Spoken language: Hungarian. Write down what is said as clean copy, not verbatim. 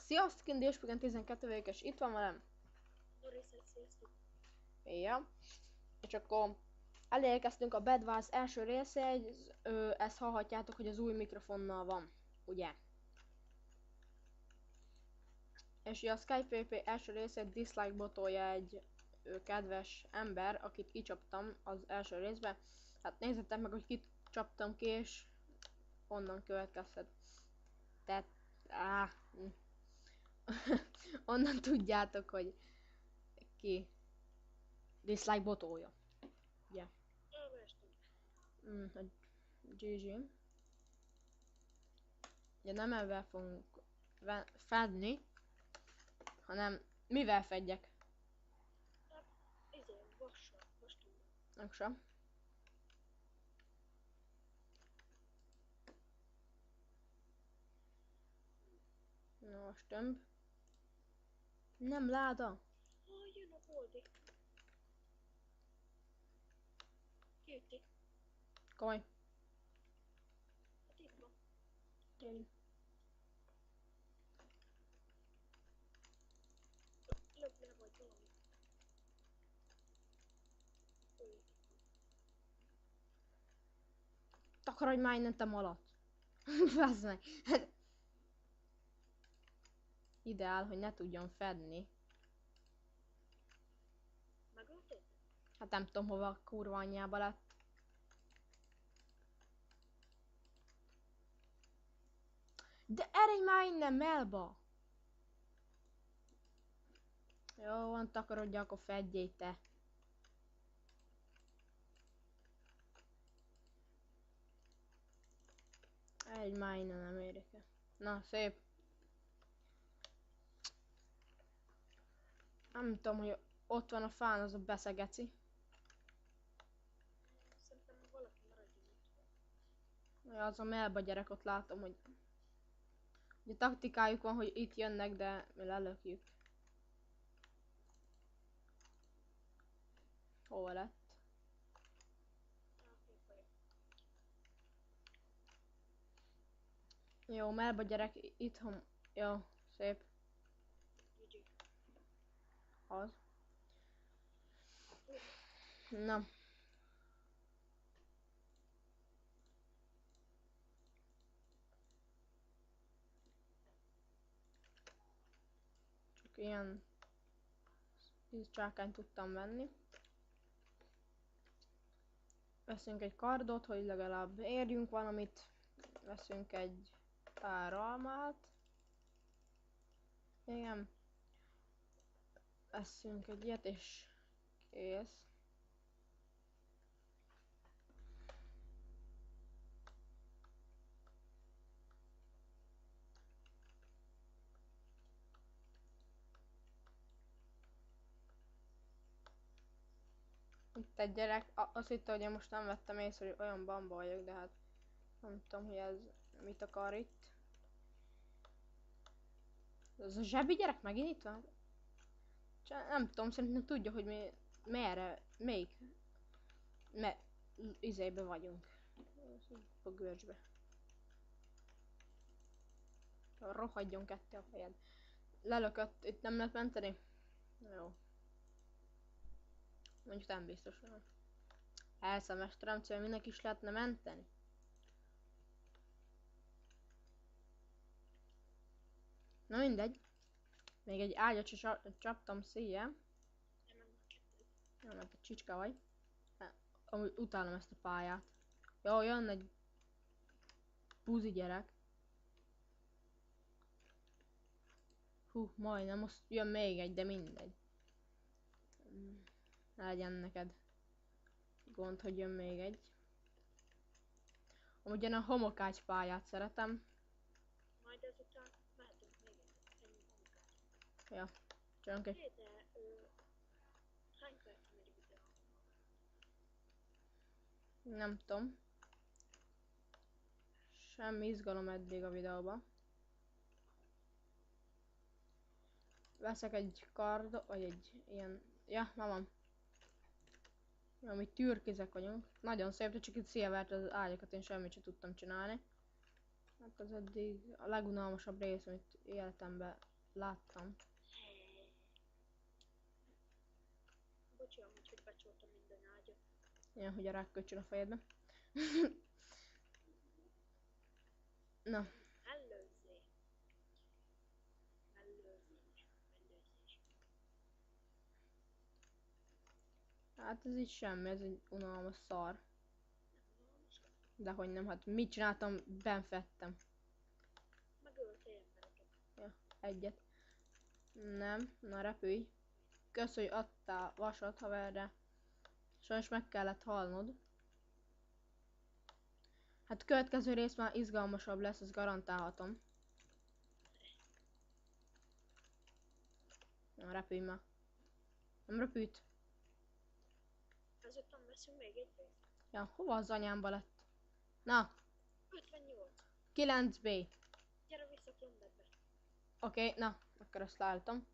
Sziasztok, én Déspogen 12 vagyok, és itt van velem. Sziasztok. Ja. És akkor elérkeztünk a Bed Wars első részéhez. Ezt hallhatjátok, hogy az új mikrofonnal van, ugye? És a Skype VP első részét dislike botolja egy kedves ember, akit kicsaptam az első részben. Hát nézzetek meg, hogy kit csaptam ki, és onnan következhet. Tehát, onnan tudjátok, hogy ki dislike botolja. Ugye? A GG. Ugye nem ebben fogunk fedni, hanem mivel fedjek? Vassal. Aksa. Na, most tömb. Nem láda. Jön a boldi. Kiüti. Komoly. Hát itt van. Lögd le vagy valami. Takarodj már innen, te malac. Bazd meg. Ideál, hogy ne tudjon fedni. Megölted? Hát nem tudom, hova a kurva anyjába lett. De eredj már innen, melba! Jó van, takarodj, akkor fedjél te. Egy már innen, nem érdekel. Na, szép. Nem tudom, hogy ott van a fán az a beszegeci. Szerintem valaki maradjon itt. Az a melba gyerek, ott látom, hogy... Ugye taktikájuk van, hogy itt jönnek, de mi lelökjük. Hova lett? Jó, melba gyerek, itthon... Jó, szép. Az. Na. Csak ilyen... 10 csákányt tudtam venni. Veszünk egy kardot, hogy legalább érjünk valamit. Veszünk egy pár almát. Igen. Veszünk egy ilyet és kész. Itt egy gyerek, azt hitte, hogy én most nem vettem észre, hogy olyan bamba vagyok, de hát nem tudom, hogy ez mit akar itt. Ez a zsebi gyerek megint itt van? Nem tudom, szerintem tudja, hogy mi merre, izébe vagyunk. A görcsbe. Rohadjon ketté a fejed. Lelökött, itt nem lehet menteni? Jó. Mondjuk nem biztos, hogy elszemesterem, szóval mindenki is lehetne menteni. Na mindegy. Még egy ágyat se csaptam, szíje. Nem, mert te csicska vagy. Amúgy utálom ezt a pályát. Jó, jön egy buzi gyerek. Hú, majdnem, most jön még egy, de mindegy. Ne legyen neked gond, hogy jön még egy. Amúgy én a homokács pályát szeretem. Majd ezután mehetünk még egy munkát. Ja, csak egy... De hány perc megy a videó? Nem tudom. Semmi izgalom eddig a videóban. Veszek egy kardot, vagy egy ilyen... Ja, ma van. Mi türkizek vagyunk. Nagyon szép, de csak itt szilvert az ágyakat, én semmit sem tudtam csinálni. Hát az eddig a legunalmasabb rész, amit életemben láttam. Bocsi, amúgy, hogy becsóltam minden ágyat. Ilyen, hogy a rákköcsön a fejedbe. Na, Mellőzzé. Mellőzés. Mellőzés. hát ez így semmi, ez egy unalmas szar. Nem unalmas. Dehogy nem, hát mit csináltam? Benfettem. Megöltél embereket. Ja, egyet. Nem, na repülj. Kösz, hogy adtál vasat haverre. Sajnos meg kellett halnod. Hát következő rész már izgalmasabb lesz, ezt garantálhatom. Na, repülj már. Nem repült? Ezután veszünk még egy részt. Ja, hova az anyámba lett? Na, 58. 9B. Gyere vissza Plumberbe. Oké, na, akkor ezt leálltam.